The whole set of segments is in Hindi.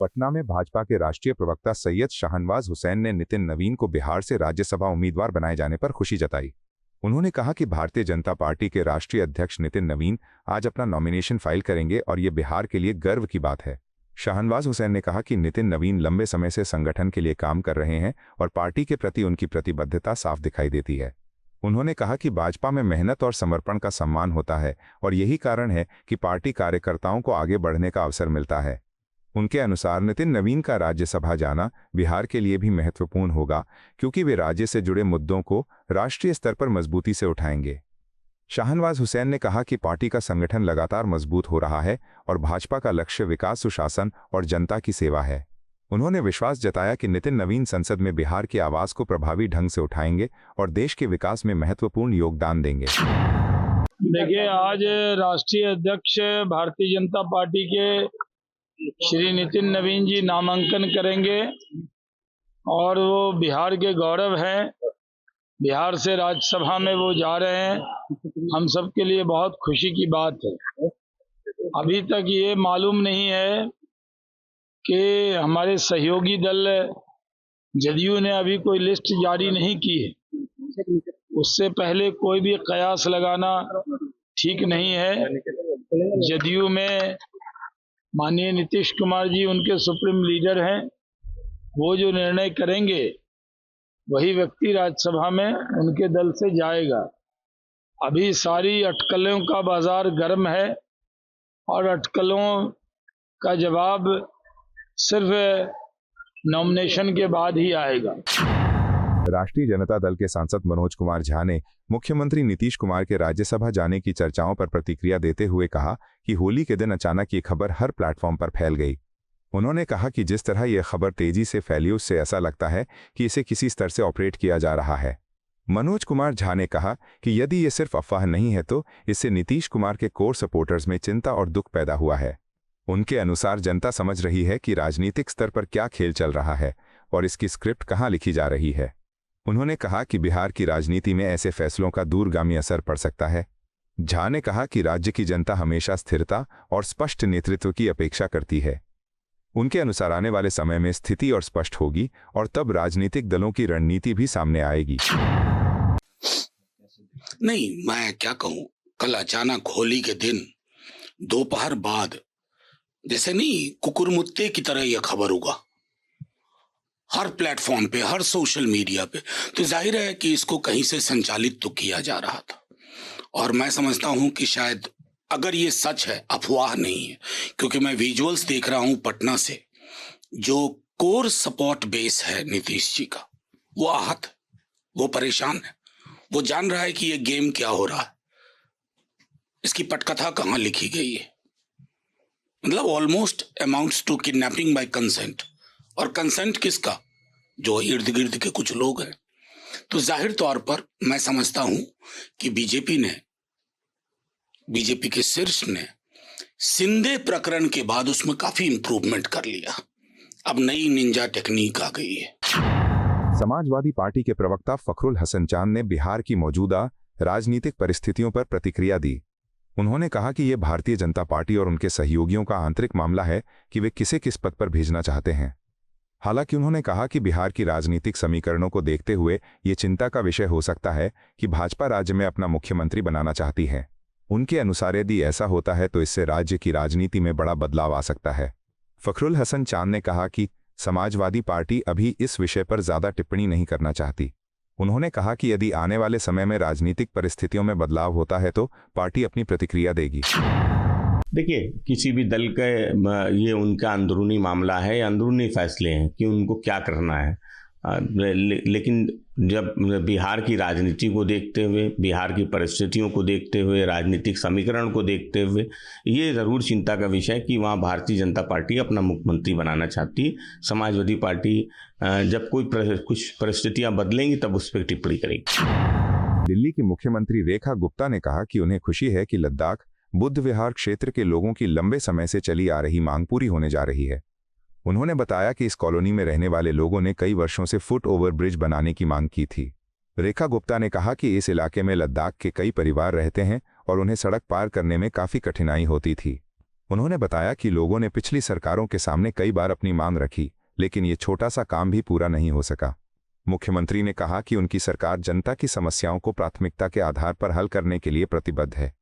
पटना में भाजपा के राष्ट्रीय प्रवक्ता सैयद शाहनवाज हुसैन ने नितिन नवीन को बिहार से राज्यसभा उम्मीदवार बनाए जाने पर खुशी जताई। उन्होंने कहा कि भारतीय जनता पार्टी के राष्ट्रीय अध्यक्ष नितिन नवीन आज अपना नॉमिनेशन फाइल करेंगे और ये बिहार के लिए गर्व की बात है। शाहनवाज हुसैन ने कहा कि नितिन नवीन लंबे समय से संगठन के लिए काम कर रहे हैं और पार्टी के प्रति उनकी प्रतिबद्धता साफ दिखाई देती है। उन्होंने कहा कि भाजपा में मेहनत और समर्पण का सम्मान होता है और यही कारण है कि पार्टी कार्यकर्ताओं को आगे बढ़ने का अवसर मिलता है। उनके अनुसार नितिन नवीन का राज्यसभा जाना बिहार के लिए भी महत्वपूर्ण होगा, क्योंकि वे राज्य से जुड़े मुद्दों को राष्ट्रीय स्तर पर मजबूती से उठाएंगे। शाहनवाज हुसैन ने कहा कि पार्टी का संगठन लगातार मजबूत हो रहा है और भाजपा का लक्ष्य विकास, सुशासन और जनता की सेवा है। उन्होंने विश्वास जताया कि नितिन नवीन संसद में बिहार की आवाज को प्रभावी ढंग से उठाएंगे और देश के विकास में महत्वपूर्ण योगदान देंगे। देखिए, आज राष्ट्रीय अध्यक्ष भारतीय जनता पार्टी के श्री नितिन नवीन जी नामांकन करेंगे और वो बिहार के गौरव हैं। बिहार से राज्यसभा में वो जा रहे हैं, हम सब के लिए बहुत खुशी की बात है। अभी तक ये मालूम नहीं है कि हमारे सहयोगी दल जदयू ने अभी कोई लिस्ट जारी नहीं की है। उससे पहले कोई भी कयास लगाना ठीक नहीं है। जदयू में माननीय नीतीश कुमार जी उनके सुप्रीम लीडर हैं। वो जो निर्णय करेंगे वही व्यक्ति राज्यसभा में उनके दल से जाएगा। अभी सारी अटकलों का बाजार गर्म है और अटकलों का जवाब सिर्फ नॉमिनेशन के बाद ही आएगा। राष्ट्रीय जनता दल के सांसद मनोज कुमार झा ने मुख्यमंत्री नीतीश कुमार के राज्यसभा जाने की चर्चाओं पर प्रतिक्रिया देते हुए कहा कि होली के दिन अचानक ये खबर हर प्लेटफॉर्म पर फैल गई। उन्होंने कहा कि जिस तरह यह खबर तेजी से फैली उससे ऐसा लगता है कि इसे किसी स्तर से ऑपरेट किया जा रहा है। मनोज कुमार झा ने कहा कि यदि ये सिर्फ अफवाह नहीं है तो इससे नीतीश कुमार के कोर सपोर्टर्स में चिंता और दुख पैदा हुआ है। उनके अनुसार जनता समझ रही है कि राजनीतिक स्तर पर क्या खेल चल रहा है और इसकी स्क्रिप्ट कहाँ लिखी जा रही है। उन्होंने कहा कि बिहार की राजनीति में ऐसे फैसलों का दूरगामी असर पड़ सकता है। झा ने कहा कि राज्य की जनता हमेशा स्थिरता और स्पष्ट नेतृत्व की अपेक्षा करती है। उनके अनुसार आने वाले समय में स्थिति और स्पष्ट होगी और तब राजनीतिक दलों की रणनीति भी सामने आएगी। नहीं, मैं क्या कहूं, कल अचानक होली के दिन दोपहर बाद जैसे नहीं कुकुरमुत्ते की तरह यह खबर होगा हर प्लेटफॉर्म पे, हर सोशल मीडिया पे, तो जाहिर है कि इसको कहीं से संचालित तो किया जा रहा था। और मैं समझता हूं कि शायद अगर ये सच है, अफवाह नहीं है, क्योंकि मैं विजुअल्स देख रहा हूं पटना से, जो कोर सपोर्ट बेस है नीतीश जी का, वो आहत है, वो परेशान है, वो जान रहा है कि ये गेम क्या हो रहा है, इसकी पटकथा कहाँ लिखी गई है। मतलब almost amounts to kidnapping by consent. और कंसेंट किसका? जो इर्द गिर्द के कुछ लोग हैं। तो जाहिर तौर पर मैं समझता हूं कि बीजेपी के शीर्ष ने सिंधे प्रकरण के बाद उसमें काफी इंप्रूवमेंट कर लिया। अब नई निंजा टेक्निक आ गई है। समाजवादी पार्टी के प्रवक्ता फखरुल हसन चांद ने बिहार की मौजूदा राजनीतिक परिस्थितियों पर प्रतिक्रिया दी। उन्होंने कहा कि यह भारतीय जनता पार्टी और उनके सहयोगियों का आंतरिक मामला है कि वे किसे किस पद पर भेजना चाहते हैं। हालांकि उन्होंने कहा कि बिहार की राजनीतिक समीकरणों को देखते हुए ये चिंता का विषय हो सकता है कि भाजपा राज्य में अपना मुख्यमंत्री बनाना चाहती है। उनके अनुसार यदि ऐसा होता है तो इससे राज्य की राजनीति में बड़ा बदलाव आ सकता है। फखरुल हसन चांद ने कहा कि समाजवादी पार्टी अभी इस विषय पर ज्यादा टिप्पणी नहीं करना चाहती। उन्होंने कहा कि यदि आने वाले समय में राजनीतिक परिस्थितियों में बदलाव होता है तो पार्टी अपनी प्रतिक्रिया देगी। देखिए, किसी भी दल का ये उनका अंदरूनी मामला है, अंदरूनी फैसले हैं कि उनको क्या करना है। लेकिन जब बिहार की राजनीति को देखते हुए, बिहार की परिस्थितियों को देखते हुए, राजनीतिक समीकरण को देखते हुए ये ज़रूर चिंता का विषय है कि वहाँ भारतीय जनता पार्टी अपना मुख्यमंत्री बनाना चाहती है। समाजवादी पार्टी जब कुछ परिस्थितियाँ बदलेंगी तब उस पर टिप्पणी करेगी। दिल्ली की मुख्यमंत्री रेखा गुप्ता ने कहा कि उन्हें खुशी है कि लद्दाख बुद्ध विहार क्षेत्र के लोगों की लंबे समय से चली आ रही मांग पूरी होने जा रही है। उन्होंने बताया कि इस कॉलोनी में रहने वाले लोगों ने कई वर्षों से फुट ओवर ब्रिज बनाने की मांग की थी। रेखा गुप्ता ने कहा कि इस इलाके में लद्दाख के कई परिवार रहते हैं और उन्हें सड़क पार करने में काफी कठिनाई होती थी। उन्होंने बताया कि लोगों ने पिछली सरकारों के सामने कई बार अपनी मांग रखी, लेकिन ये छोटा सा काम भी पूरा नहीं हो सका। मुख्यमंत्री ने कहा कि उनकी सरकार जनता की समस्याओं को प्राथमिकता के आधार पर हल करने के लिए प्रतिबद्ध है।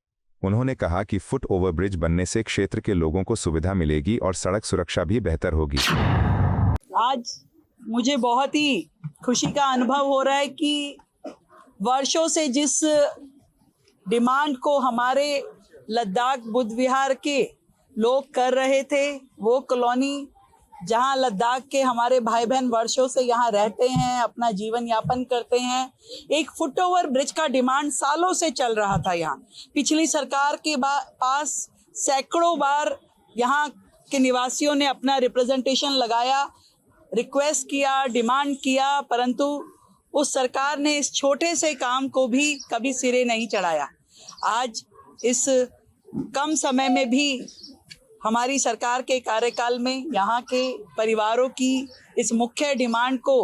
उन्होंने कहा कि फुट ओवरब्रिज बनने से क्षेत्र के लोगों को सुविधा मिलेगी और सड़क सुरक्षा भी बेहतर होगी। आज मुझे बहुत ही खुशी का अनुभव हो रहा है कि वर्षों से जिस डिमांड को हमारे लद्दाख बुद्ध विहार के लोग कर रहे थे, वो कॉलोनी जहां लद्दाख के हमारे भाई बहन वर्षों से यहां रहते हैं, अपना जीवन यापन करते हैं, एक फुट ओवर ब्रिज का डिमांड सालों से चल रहा था। यहाँ पिछली सरकार के पास सैकड़ों बार यहाँ के निवासियों ने अपना रिप्रेजेंटेशन लगाया, रिक्वेस्ट किया, डिमांड किया, परंतु उस सरकार ने इस छोटे से काम को भी कभी सिरे नहीं चढ़ाया। आज इस कम समय में भी हमारी सरकार के कार्यकाल में यहाँ के परिवारों की इस मुख्य डिमांड को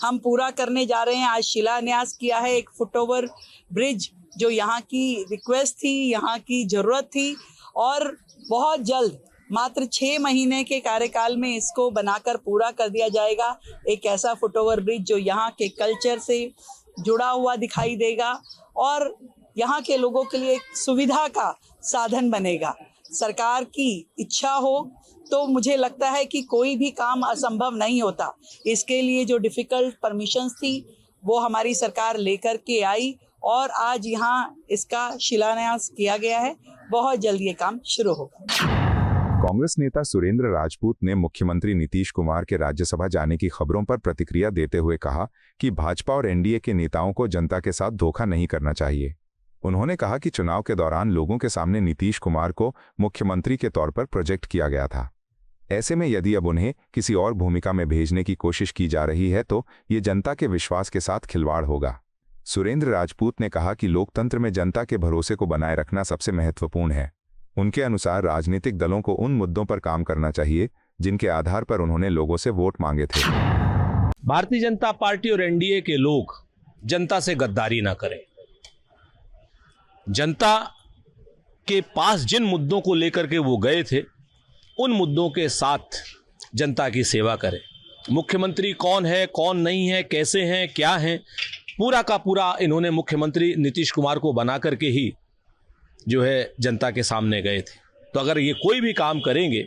हम पूरा करने जा रहे हैं। आज शिलान्यास किया है एक फुट ओवर ब्रिज, जो यहाँ की रिक्वेस्ट थी, यहाँ की ज़रूरत थी, और बहुत जल्द मात्र 6 महीने के कार्यकाल में इसको बनाकर पूरा कर दिया जाएगा। एक ऐसा फुट ओवर ब्रिज जो यहाँ के कल्चर से जुड़ा हुआ दिखाई देगा और यहाँ के लोगों के लिए एक सुविधा का साधन बनेगा। सरकार की इच्छा हो तो मुझे लगता है कि कोई भी काम असंभव नहीं होता। इसके लिए जो डिफ़िकल्ट परमिशंस थी वो हमारी सरकार लेकर के आई और आज यहाँ इसका शिलान्यास किया गया है। बहुत जल्द ये काम शुरू होगा। कांग्रेस नेता सुरेंद्र राजपूत ने मुख्यमंत्री नीतीश कुमार के राज्यसभा जाने की खबरों पर प्रतिक्रिया देते हुए कहा कि भाजपा और एनडीए के नेताओं को जनता के साथ धोखा नहीं करना चाहिए। उन्होंने कहा कि चुनाव के दौरान लोगों के सामने नीतीश कुमार को मुख्यमंत्री के तौर पर प्रोजेक्ट किया गया था। ऐसे में यदि अब उन्हें किसी और भूमिका में भेजने की कोशिश की जा रही है तो ये जनता के विश्वास के साथ खिलवाड़ होगा। सुरेंद्र राजपूत ने कहा कि लोकतंत्र में जनता के भरोसे को बनाए रखना सबसे महत्वपूर्ण है। उनके अनुसार राजनीतिक दलों को उन मुद्दों पर काम करना चाहिए जिनके आधार पर उन्होंने लोगों से वोट मांगे थे। भारतीय जनता पार्टी और एनडीए के लोग जनता से गद्दारी ना करें। जनता के पास जिन मुद्दों को लेकर के वो गए थे, उन मुद्दों के साथ जनता की सेवा करें। मुख्यमंत्री कौन है, कौन नहीं है, कैसे हैं, क्या हैं, पूरा का पूरा इन्होंने मुख्यमंत्री नीतीश कुमार को बना करके ही जो है जनता के सामने गए थे। तो अगर ये कोई भी काम करेंगे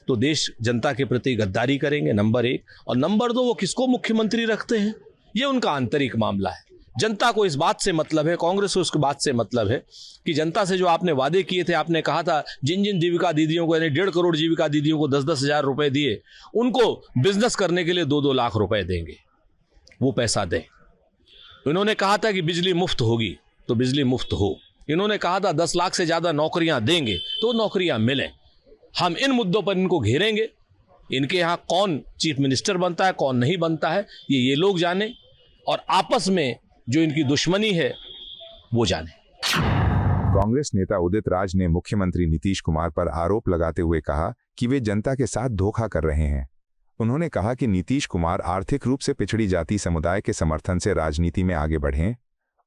तो देश जनता के प्रति गद्दारी करेंगे, नंबर 1। और नंबर 2, वो किसको मुख्यमंत्री रखते हैं ये उनका आंतरिक मामला है। जनता को इस बात से मतलब है, कांग्रेस को इस बात से मतलब है कि जनता से जो आपने वादे किए थे, आपने कहा था जिन जिन जीविका दीदियों को, यानी 1.5 करोड़ जीविका दीदियों को 10-10 हज़ार रुपए दिए, उनको बिजनेस करने के लिए 2-2 लाख रुपए देंगे, वो पैसा दें। इन्होंने कहा था कि बिजली मुफ्त होगी तो बिजली मुफ्त हो। इन्होंने कहा था 10 लाख से ज़्यादा नौकरियां देंगे तो नौकरियां मिलें। हम इन मुद्दों पर इनको घेरेंगे। इनके यहाँ कौन चीफ मिनिस्टर बनता है, कौन नहीं बनता है, ये लोग जाने, और आपस में जो इनकी दुश्मनी है वो जाने। कांग्रेस नेता उदित राज ने मुख्यमंत्री नीतीश कुमार पर आरोप लगाते हुए कहा कि वे जनता के साथ धोखा कर रहे हैं। उन्होंने कहा कि नीतीश कुमार आर्थिक रूप से पिछड़ी जाति समुदाय के समर्थन से राजनीति में आगे बढ़े।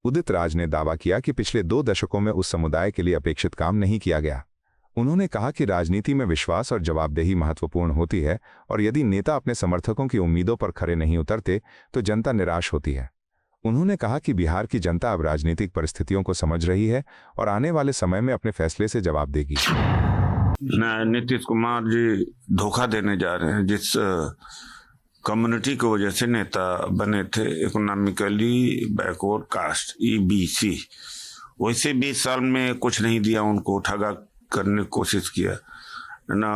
उदित राज ने दावा किया कि पिछले 2 दशकों में उस समुदाय के लिए अपेक्षित काम नहीं किया गया। उन्होंने कहा कि राजनीति में विश्वास और जवाबदेही महत्वपूर्ण होती है और यदि नेता अपने समर्थकों की उम्मीदों पर खरे नहीं उतरते तो जनता निराश होती है। उन्होंने कहा कि बिहार की जनता अब राजनीतिक परिस्थितियों को समझ रही है और आने वाले समय में अपने फैसले से जवाब देगी। नीतीश कुमार जी धोखा देने जा रहे हैं। जिस कम्युनिटी की वजह से नेता बने थे, इकोनॉमिकली बैकवर्ड कास्ट EBC, वैसे 20 साल में कुछ नहीं दिया उनको, ठगा करने की कोशिश किया ना।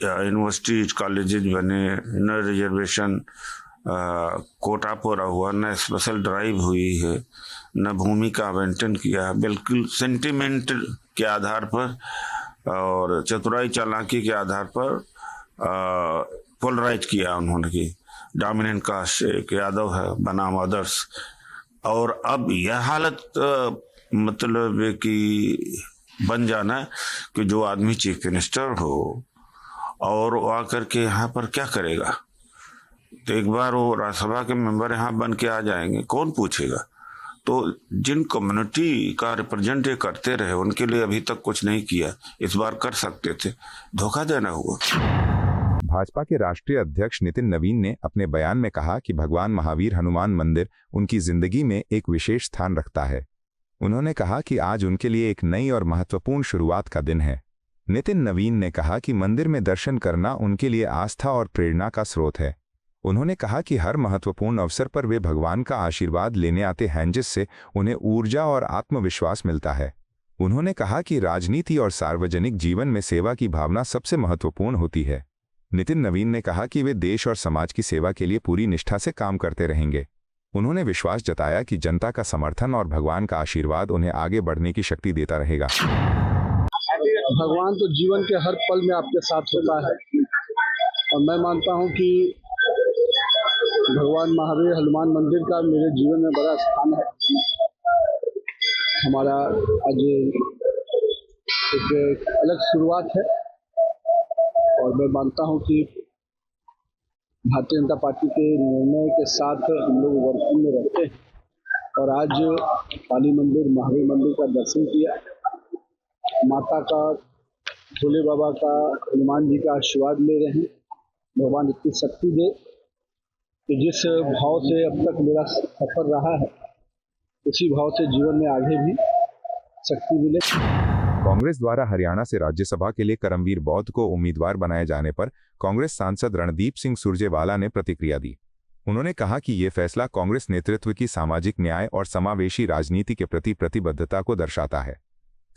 यूनिवर्सिटीज कॉलेजेज बने, न रिजर्वेशन कोटा पूरा हुआ, न स्पेशल ड्राइव हुई है, न भूमि का आवंटन किया। बिल्कुल सेंटिमेंट के आधार पर और चतुराई चालाकी के आधार पर पोलराइज किया उन्होंने कि डोमिनेंट कास्ट एक यादव है बनाम अदर्स। और अब यह हालत मतलब कि बन जाना कि जो आदमी चीफ मिनिस्टर हो और वो आकर के यहाँ पर क्या करेगा। तो एक बार वो राज्यसभा के मेंबर यहाँ बन के आ जाएंगे, कौन पूछेगा। तो जिन कम्युनिटी का रिप्रेजेंट ये करते रहे उनके लिए अभी तक कुछ नहीं किया, इस बार कर सकते थे, धोखा देना हुआ। भाजपा के राष्ट्रीय अध्यक्ष नितिन नवीन ने अपने बयान में कहा कि भगवान महावीर हनुमान मंदिर उनकी जिंदगी में एक विशेष स्थान रखता है। उन्होंने कहा कि आज उनके लिए एक नई और महत्वपूर्ण शुरुआत का दिन है। नितिन नवीन ने कहा कि मंदिर में दर्शन करना उनके लिए आस्था और प्रेरणा का स्रोत है। उन्होंने कहा कि हर महत्वपूर्ण अवसर पर वे भगवान का आशीर्वाद लेने आते हैं, जिससे उन्हें ऊर्जा और आत्मविश्वास मिलता है। उन्होंने कहा कि राजनीति और सार्वजनिक जीवन में सेवा की भावना सबसे महत्वपूर्ण होती है। नितिन नवीन ने कहा कि वे देश और समाज की सेवा के लिए पूरी निष्ठा से काम करते रहेंगे। उन्होंने विश्वास जताया कि जनता का समर्थन और भगवान का आशीर्वाद उन्हें आगे बढ़ने की शक्ति देता रहेगा। भगवान तो जीवन के हर पल में आपके साथ होता है और मैं मानता हूं कि भगवान महावीर हनुमान मंदिर का मेरे जीवन में बड़ा स्थान है। हमारा आज एक अलग शुरुआत है और मैं मानता हूं कि भारतीय जनता पार्टी के निर्णय के साथ हम लोग वर्किंग में रहते हैं और आज काली मंदिर महावीर मंदिर का दर्शन किया, माता का, भोले बाबा का, हनुमान जी का आशीर्वाद ले रहे हैं। भगवान इतनी शक्ति दे कि जिस भाव से अब तक मेरा सफर रहा है उसी भाव से जीवन में आगे भी शक्ति मिले। कांग्रेस द्वारा हरियाणा से राज्यसभा के लिए करमवीर बौद्ध को उम्मीदवार बनाए जाने पर कांग्रेस सांसद रणदीप सिंह सुरजेवाला ने प्रतिक्रिया दी। उन्होंने कहा कि ये फैसला कांग्रेस नेतृत्व की सामाजिक न्याय और समावेशी राजनीति के प्रति प्रतिबद्धता को दर्शाता है।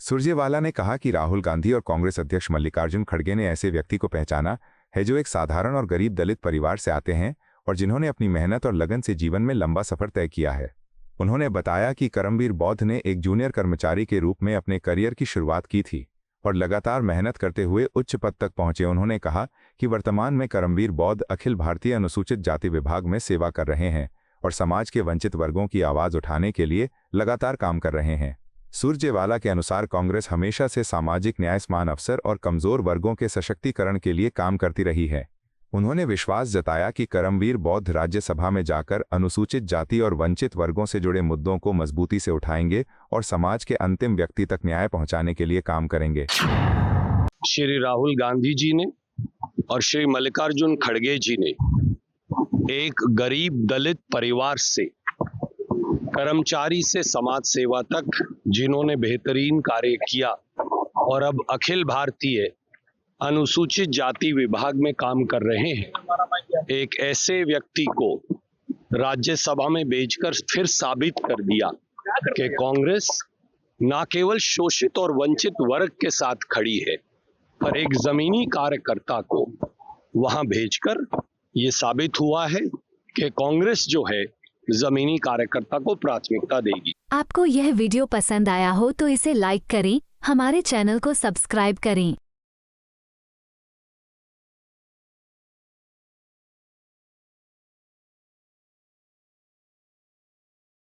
सुरजेवाला ने कहा कि राहुल गांधी और कांग्रेस अध्यक्ष मल्लिकार्जुन खड़गे ने ऐसे व्यक्ति को पहचाना है जो एक साधारण और गरीब दलित परिवार से आते हैं और जिन्होंने अपनी मेहनत और लगन से जीवन में लंबा सफर तय किया है। उन्होंने बताया कि करमवीर बौद्ध ने एक जूनियर कर्मचारी के रूप में अपने करियर की शुरुआत की थी और लगातार मेहनत करते हुए उच्च पद तक पहुंचे। उन्होंने कहा कि वर्तमान में करमवीर बौद्ध अखिल भारतीय अनुसूचित जाति विभाग में सेवा कर रहे हैं और समाज के वंचित वर्गों की आवाज उठाने के लिए लगातार काम कर रहे हैं। सुरजेवाला के अनुसार कांग्रेस हमेशा से सामाजिक न्याय, समान अवसर और कमजोर वर्गों के सशक्तिकरण के लिए काम करती रही है। उन्होंने विश्वास जताया कि करमवीर बौद्ध राज्यसभा में जाकर अनुसूचित जाति और वंचित वर्गों से जुड़े मुद्दों को मजबूती से उठाएंगे और समाज के अंतिम व्यक्ति तक न्याय पहुंचाने के लिए काम करेंगे। श्री राहुल गांधी जी ने और श्री मल्लिकार्जुन खड़गे जी ने एक गरीब दलित परिवार से कर्मचारी से समाज सेवा तक जिन्होंने बेहतरीन कार्य किया और अब अखिल भारतीय अनुसूचित जाति विभाग में काम कर रहे हैं, एक ऐसे व्यक्ति को राज्यसभा में भेजकर फिर साबित कर दिया कि कांग्रेस न केवल शोषित और वंचित वर्ग के साथ खड़ी है, पर एक जमीनी कार्यकर्ता को वहां भेजकर ये साबित हुआ है कि कांग्रेस जो है जमीनी कार्यकर्ता को प्राथमिकता देगी। आपको यह वीडियो पसंद आया हो तो इसे लाइक करें, हमारे चैनल को सब्सक्राइब करें।